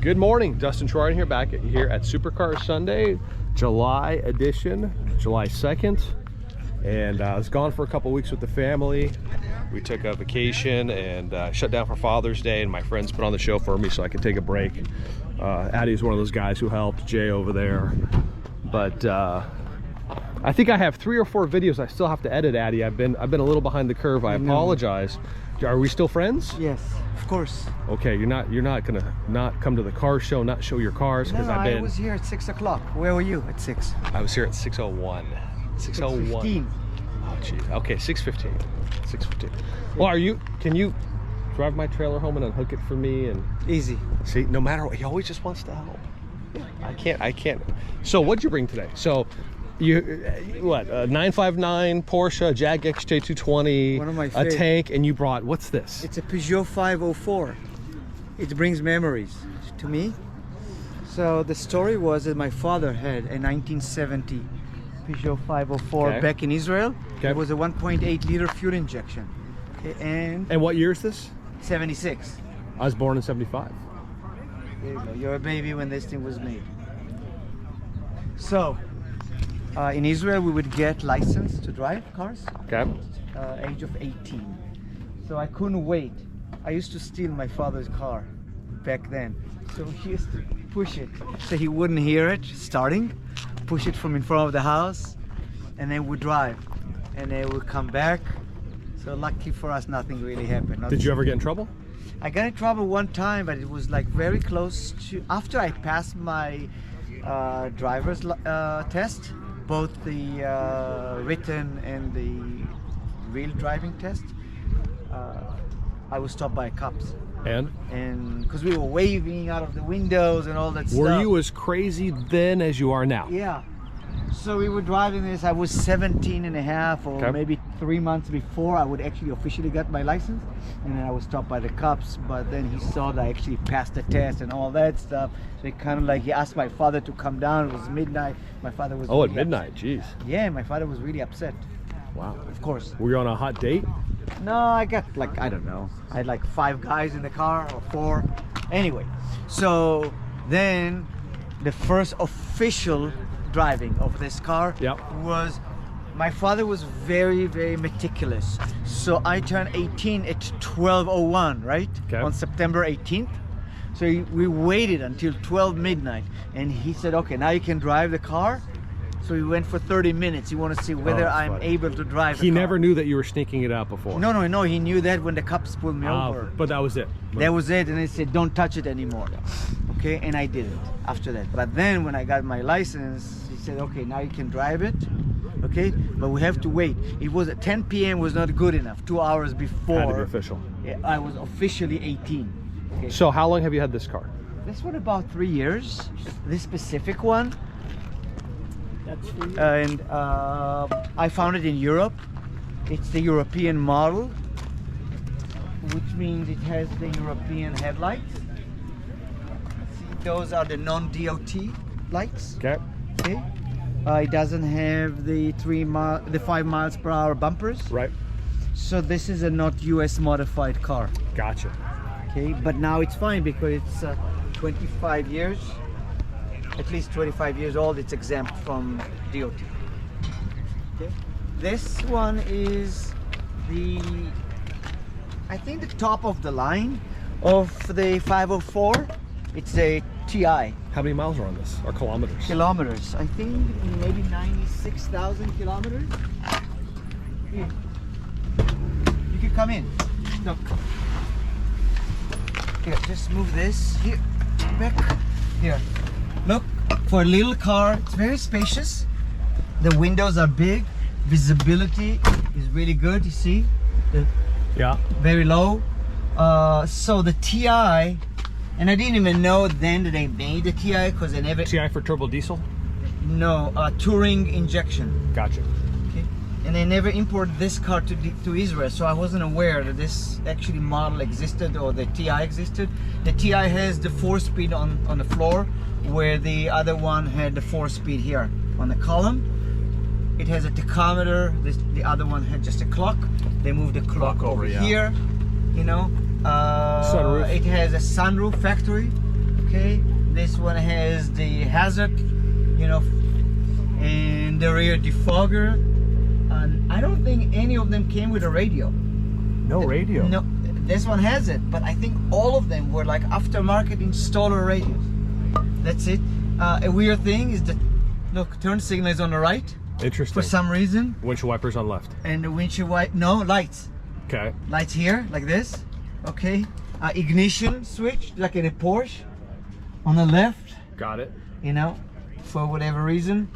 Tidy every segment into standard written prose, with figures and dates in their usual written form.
Good morning, Dustin Troy here, back here at Supercar Sunday, July edition, July 2nd. And I was gone for a couple weeks with the family. We took a vacation and shut down for Father's Day, and my friends put on the show for me so I could take a break. Addie's one of those guys who helped, Jay over there. But I think I have 3 or 4 videos I still have to edit, Addie. I've been a little behind the curve. I apologize. Are we still friends? Yes, of course. Okay, you're not gonna not come to the car show, not show your cars, because I was here at 6 o'clock. Where were you at 6? I was here at 6:01. 6:01. 6:15. Oh geez. Okay, 6:15. 6:15. Well, can you drive my trailer home and unhook it for me? And easy. See, no matter what, he always just wants to help. I can't. So what'd you bring today? So you what, a 959 Porsche, Jag XJ220, one of my a tank, and you brought, what's this? It's a Peugeot 504. It brings memories to me. So the story was that my father had a 1970 Peugeot 504 back in Israel. It was a 1.8 liter fuel injection. Okay, and what year is this? 76. I was born in 75. There you go. You're a baby when this thing was made. So in Israel, we would get license to drive cars. Okay. Age of 18. So I couldn't wait. I used to steal my father's car back then. So he used to push it so he wouldn't hear it starting. Push it from in front of the house, and then we drive, and then we come back. So lucky for us, nothing really happened. Did you ever get in trouble? I got in trouble one time, but it was like very close to after I passed my driver's test, both the written and the real driving test. I was stopped by cops. And because we were waving out of the windows and all that stuff. Were you as crazy then as you are now? Yeah. So we were driving this. I was 17 and a half, or maybe 3 months before I would actually officially get my license. And then I was stopped by the cops, but then he saw that I actually passed the test and all that stuff. So he kind of like, he asked my father to come down. It was midnight. My father was at midnight, jeez. Yeah, my father was really upset. Wow. Of course. Were you on a hot date? No, I got like, I don't know. I had like 5 guys in the car, or 4. Anyway, so then the first official driving of this car was, my father was very, very meticulous. So I turned 18 at 12:01, right? On September 18th. So we waited until 12 midnight, and he said, okay, now you can drive the car. So we went for 30 minutes. He wanted to see whether I'm able to drive the car. He never knew that you were sneaking it out before? No, he knew that when the cops pulled me over. But that was it? That was it, and they said, don't touch it anymore. Okay, and I did it after that. But then when I got my license, he said, okay, now you can drive it. Okay, but we have to wait. It was at 10 p.m. was not good enough. 2 hours before. Had to be official. I was officially 18. Okay. So how long have you had this car? This one about 3 years. This specific one. And I found it in Europe. It's the European model, which means it has the European headlights. See, those are the non-DOT lights. Okay. It doesn't have the 5 miles per hour bumpers. Right. So this is a not US modified car. Gotcha. Okay, but now it's fine because it's 25 years. At least 25 years old, it's exempt from DOT. Okay. This one is I think the top of the line of the 504. It's a TI. How many miles are on this, or kilometers? Kilometers. I think maybe 96,000 kilometers. Here. You can come in. Look. Here, just move this. Here, back. Here. Look, for a little car, it's very spacious. The windows are big. Visibility is really good, you see? Very low. So the TI, and I didn't even know then that they made the TI because they never... TI for turbo diesel? No, touring injection. Gotcha. Okay. And they never imported this car to Israel, so I wasn't aware that this actually model existed or the TI existed. The TI has the 4-speed on the floor, where the other one had the 4-speed here on the column. It has a tachometer. The other one had just a clock. They moved the clock over here. You know, sunroof. It has a sunroof factory. Okay, this one has the hazard, you know, and the rear defogger. And I don't think any of them came with a radio. No radio. No, this one has it, but I think all of them were like aftermarket installer radios. That's it. A weird thing is that, look, turn signal is on the right Interesting. for some reason, Windshield wipers on left. and the windshield wipe, no, lights. Okay. Lights here, like this. Okay. Ignition switch, like in a Porsche, on the left, Got it. you know, for whatever reason.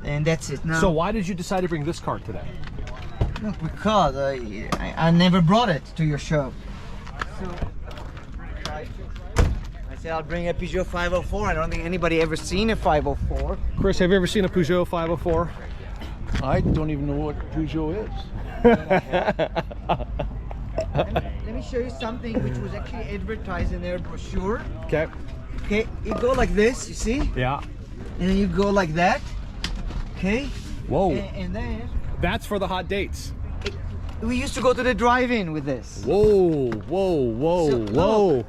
And that's it. Now, So why did you decide to bring this car today? look, because I never brought it to your show. So I said I'll bring a Peugeot 504. I don't think anybody ever seen a 504. Chris, have you ever seen a Peugeot 504? I don't even know what Peugeot is. Let me show you something which was actually advertised in their brochure. Okay. Okay, you go like this, you see? Yeah. And then you go like that. Okay? Whoa. And then That's for the hot dates. we used to go to the drive-in with this. Whoa, whoa, whoa, So, whoa.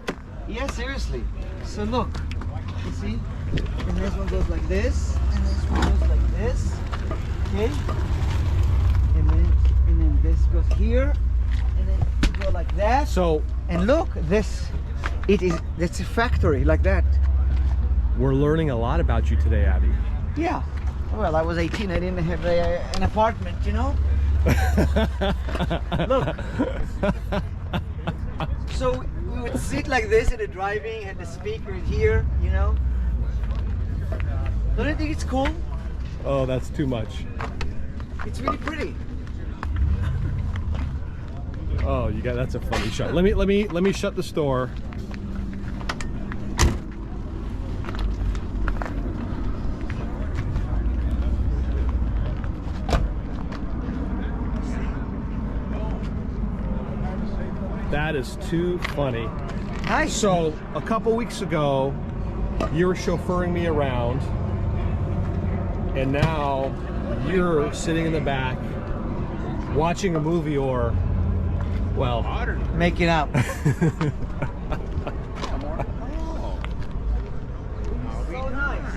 Yeah, seriously. So look, you see? And this one goes like this, and this one goes like this. Okay? And then this goes here, and then you go like that. So And look, that's a factory like that. we're learning a lot about you today, Abby. Yeah. Well, I was 18. I didn't have an apartment, you know. Look. So we would sit like this at the driving, had the speaker here, you know. Don't you think it's cool? Oh, that's too much. It's really pretty. Oh, you got that's a funny shot. Let me shut the store. That is too funny. Nice. So a couple weeks ago, you were chauffeuring me around, and now you're sitting in the back watching a movie or, well, Making up. So nice.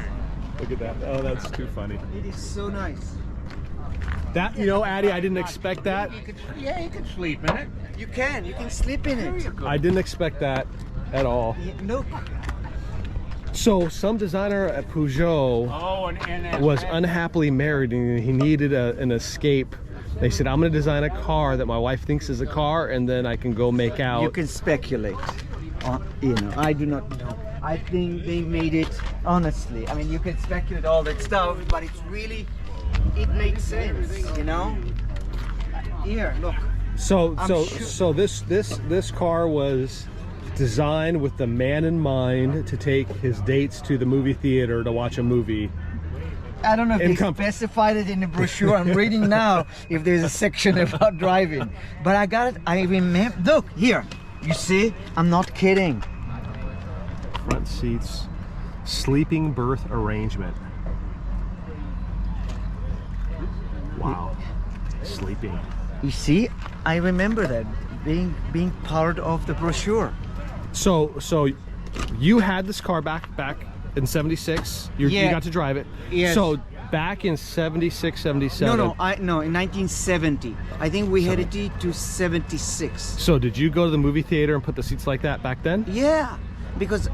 look at that. Oh, that's too funny. It is so nice. That, you know, Addy, I didn't expect that. Yeah, you could sleep in it. You can sleep in it. I didn't expect that at all. Yeah, look. So some designer at Peugeot Oh, and was unhappily married and he needed an escape. They said, I'm going to design a car that my wife thinks is a car, and then I can go make out. You can speculate. You know, I do not know. I think they made it honestly. I mean, you can speculate all that stuff, but it's really, it makes sense, you know. Here, look. So I'm so sure- so this car was designed with the man in mind to take his dates to the movie theater to watch a movie. I don't know if In they company. specified it in the brochure. I'm reading now if there's a section about driving. But I got it. I remember. Look, here. You see? I'm not kidding. Front seats, sleeping berth arrangement. Wow, sleeping. You see? I remember that being part of the brochure. So you had this car back in 76. You Yeah. got to drive it. Yes. So back in 76, 77. No, in 1970. I think we had it to 76. So did you go to the movie theater and put the seats like that back then? Yeah, because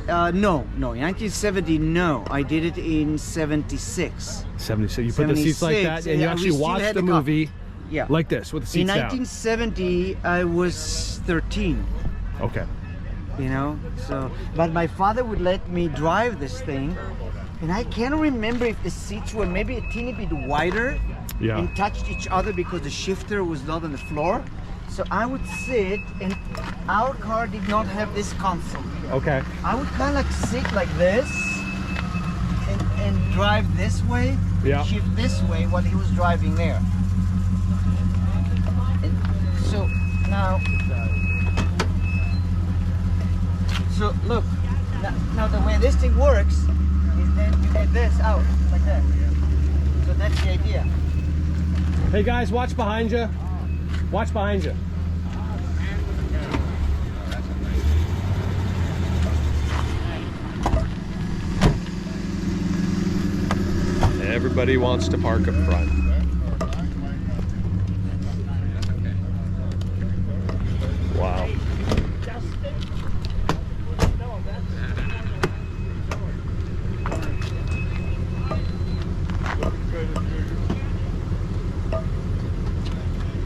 no, in 1970, no, I did it in 76. 76. You put the seats like that, 76, and you yeah, we actually still watched had the the car. movie Yeah. like this with the In seats down. 1970, I was 13. Okay. You know, so but my father would let me drive this thing, and I can't remember if the seats were maybe a teeny bit wider Yeah. and touched each other because the shifter was not on the floor. So I would sit, and our car did not have this console. Okay. I would kind of like sit like this and drive this way, Yeah. shift this way while he was driving there. And so now, so look, now the way this thing works is then you get this out like that. So that's the idea. Hey guys, watch behind you. Watch behind you. everybody wants to park up front. Wow.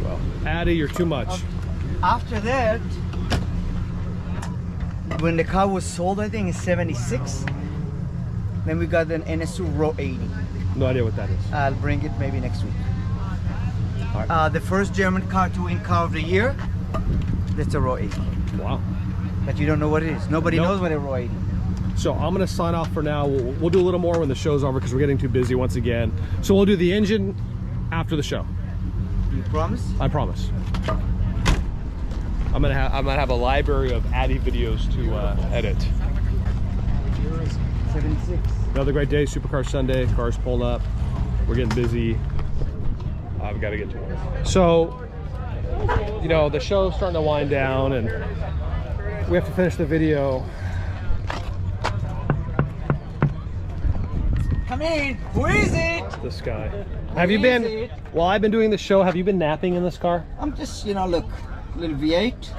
Well, Addy, you're too much. After that, when the car was sold, I think in '76, then we got an NSU Row 80. No idea what that is. I'll bring it maybe next week. All right. The first German car to win Car of the Year, that's a Row 80. Wow. But you don't know what it is. Nobody Nope. knows what a Row 80 is. So I'm gonna sign off for now. We'll do a little more when the show's over because we're getting too busy once again. So we'll do the engine after the show. You promise? I promise. I'm gonna have a library of Addy videos to edit. 76. Another great day, Supercar Sunday. Cars pulling up. We're getting busy. I've got to get to work. So, you know, the show's starting to wind down, and we have to finish the video. Come in. Who is it? This guy. Have you been? While I've been doing the show, have you been napping in this car? I'm just, you know, look, little V8.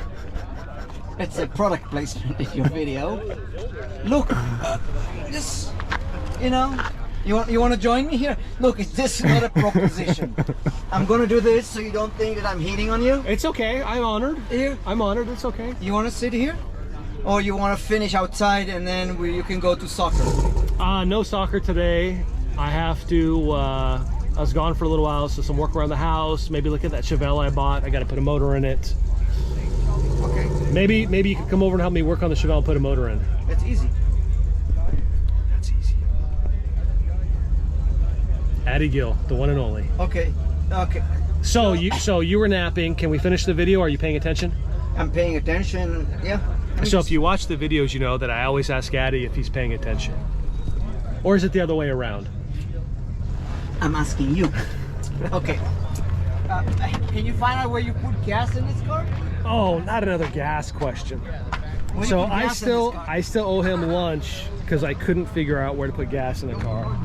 It's a product placement in your video. Look, just, you know, you want to join me here? Look, it's just not a proposition. I'm gonna do this so you don't think that I'm hitting on you. It's okay. I'm honored. Here, I'm honored. It's okay. you want to sit here, or you want to finish outside and then you can go to soccer. No soccer today. I have to. I was gone for a little while, so some work around the house. Maybe look at that Chevelle I bought. I got to put a motor in it. Okay, Maybe you could come over and help me work on the Chevelle and put a motor in. that's easy. That's easy. Addy Gill, the one and only. Okay, okay. So you were napping. Can we finish the video? Are you paying attention? I'm paying attention. Yeah. So if you watch the videos, you know that I always ask Addy if he's paying attention. Or is it the other way around? I'm asking you. Okay. Can you find out where you put gas in this car? Oh, not another gas question. Where So you put I gas in this car? still owe him lunch because I couldn't figure out where to put gas in the car.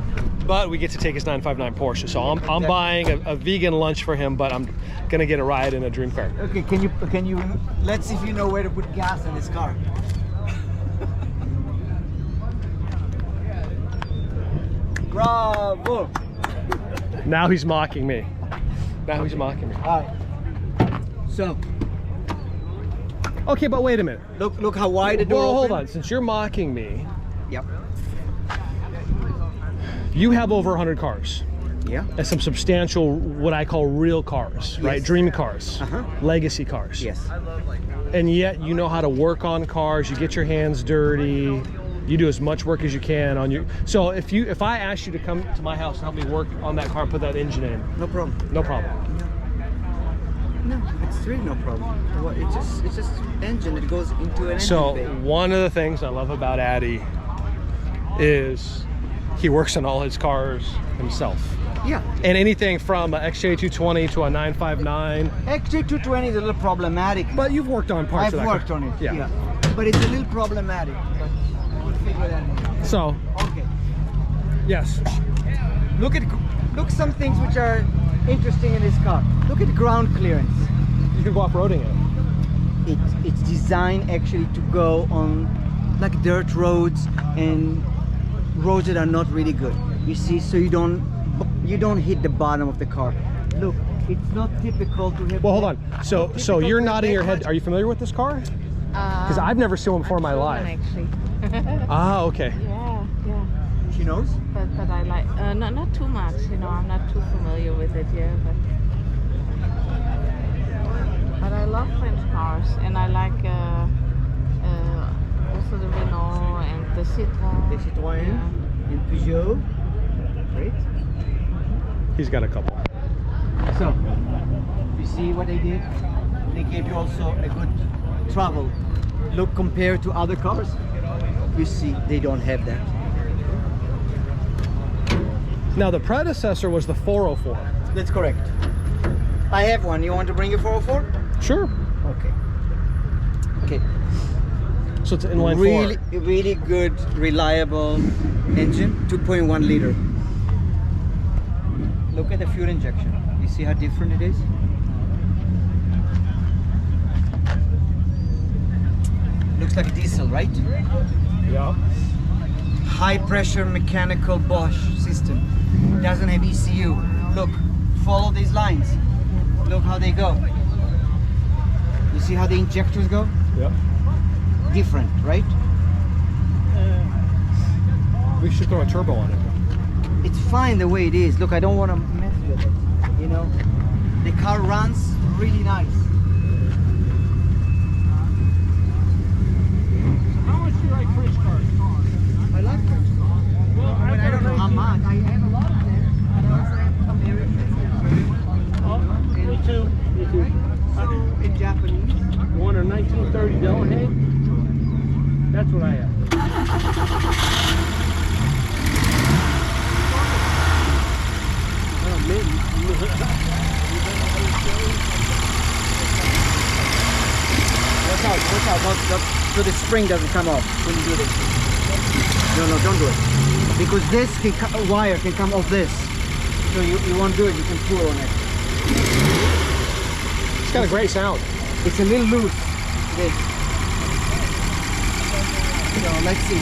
But we get to take his 959 Porsche, so I'm buying a vegan lunch for him, but I'm gonna get a ride in a dream car. Okay, can you let's see if you know where to put gas in this car. Bravo! Now he's mocking me. Now he's mocking me. All right. So Okay, but wait a minute. look how wide the door Well, hold open. on. Since you're mocking me, Yep. you have over 100 cars. Yeah. And some substantial, what I call real cars, right? Yes. Dream cars, Uh-huh. legacy cars. Yes. And yet you know how to work on cars. You get your hands dirty. You do as much work as you can on your. So if I asked you to come to my house and help me work on that car, and put that engine in, No problem. no problem. No, it's really no problem. It's just engine. It goes into an engine So bay. one of the things I love about Addy is he works on all his cars himself. Yeah. And anything from a XJ220 to a 959. XJ220 is a little problematic. But you've worked on parts I've of that worked car. on it. Yeah. But it's a little problematic. But we'll figure that out. So, Okay. yes. Look some things which are interesting in this car. Look at the ground clearance. You can go off-roading it. It's designed actually to go on like dirt roads and roads that are not really good. You see, so you don't hit the bottom of the car. Look, it's not typical to have. Well, hold on. So you're nodding your head. Are you familiar with this car? Because I've never seen one before in my life. Actually. Ah, okay. Yeah. She knows. But I like not too much. You know, I'm not too familiar with it. Yeah, but I love French cars, and I like also the Renault and the Citroën. The Citroën Yeah. and Peugeot. Great. He's got a couple. So, you see what they did? They gave you also a good travel look compared to other cars. You see, they don't have that. Now, the predecessor was the 404. That's correct. I have one. You want to bring your 404? Sure. Okay. Okay. So it's an inline Really, four. really good, reliable engine. 2.1 liter. Look at the fuel injection. You see how different it is? Looks like a diesel, right? Yeah. High pressure mechanical Bosch system. Doesn't have ECU. Look, follow these lines. Look how they go. You see how the injectors go? Yep. Different, right? We should throw a turbo on it. It's fine the way it is. Look, I don't want to mess with it. You know, the car runs really nice. How much do you like French cars? I like French cars. Well, I mean, I don't know how much. I have a lot of them. I also have American. Me too. Me too. So in Japanese. One a 1930 Delahaye. That's what I have. Well, maybe. Watch out, so the spring doesn't come off when you do this. No, don't do it. Because this wire can come off this. So you won't do it, you can pull on it. It's got a great sound. It's a little loose, this. So let's see.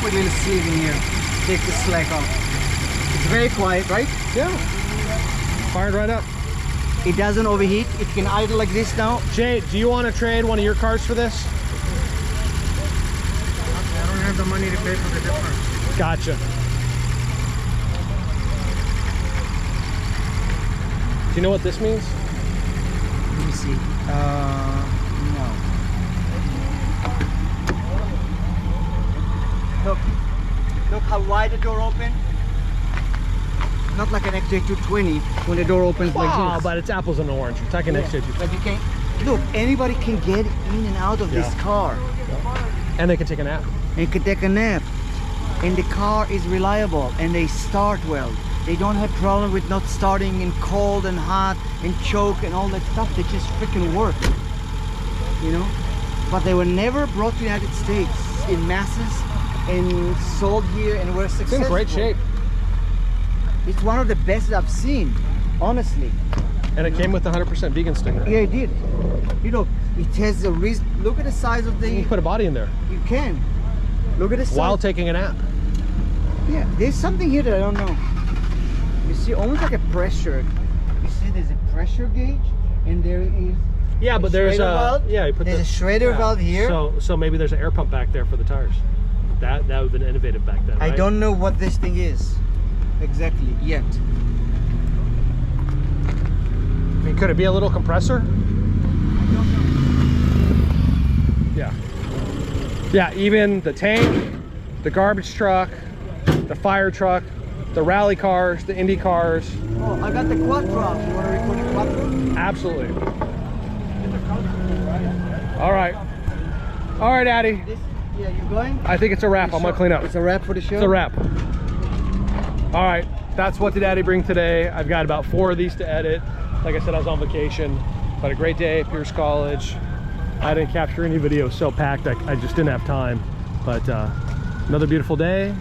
Put a little sleeve in here. Take the slack off. It's very quiet, right? Yeah. Fired right up. It doesn't overheat. It can idle like this now. Jay, do you want to trade one of your cars for this? I don't have the money to pay for the difference. Gotcha. Do you know what this means? Let me see. No. Look how wide the door open. Not like an XJ220 when the door opens like Oh, this. but it's apples and oranges. You're talking next to you. But you can't. Look, anybody can get in and out of this car. And they can take a nap. And can take a nap. And the car is reliable and they start well. They don't have problem with not starting in cold and hot and choke and all that stuff. They just freaking work. You know? But they were never brought to the United States in masses and sold here and were It's successful. in great shape. It's one of the best I've seen, honestly. And it came with the 100% vegan sticker. Yeah, it did. You know, it has a reason. Look at the size of You the. can put a body in there You can. Look at the size. while taking a nap. Yeah, there's something here that I don't know. You see, almost like a pressure. You see, there's a pressure gauge, and there is. Yeah, but there's shredder valve. yeah, you put There's the, a shredder valve here. So maybe there's an air pump back there for the tires. That would have been innovative back then. I right? don't know what this thing is exactly yet. I mean, could it be a little compressor? Yeah. Yeah, even the tank, the garbage truck, the fire truck, the rally cars, the Indy cars. Oh, I got the quattro out. You want to record the quattro? Absolutely. All right. All right, Addy. Yeah, you going? I think it's a wrap. I'm going to clean up. It's a wrap for the show? It's a wrap. All right. That's what did Addy bring today. I've got about 4 of these to edit. Like I said, I was on vacation. But a great day at Pierce College. I didn't capture any video, so packed. I just didn't have time. But another beautiful day.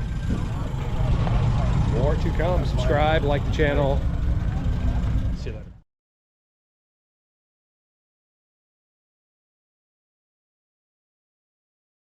More to come. Subscribe, like the channel.